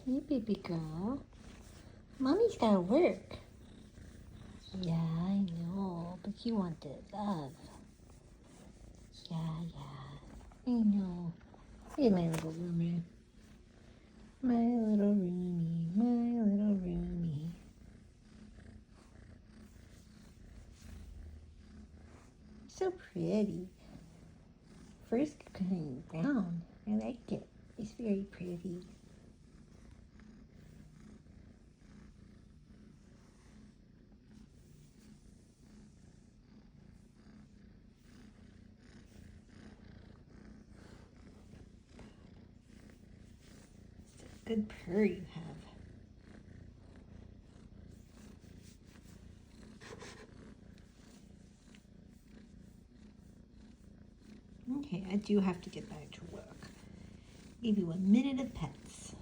Hey, baby girl. Mommy's gotta work. Yeah, I know, but you want the love. Yeah. I know. Hey, my little Rumi. My little Rumi. My little Rumi. So pretty. First kind of brown. I like it. It's very pretty. It's a good purr you have. Okay, I do have to get back to work. Give you a minute of pets.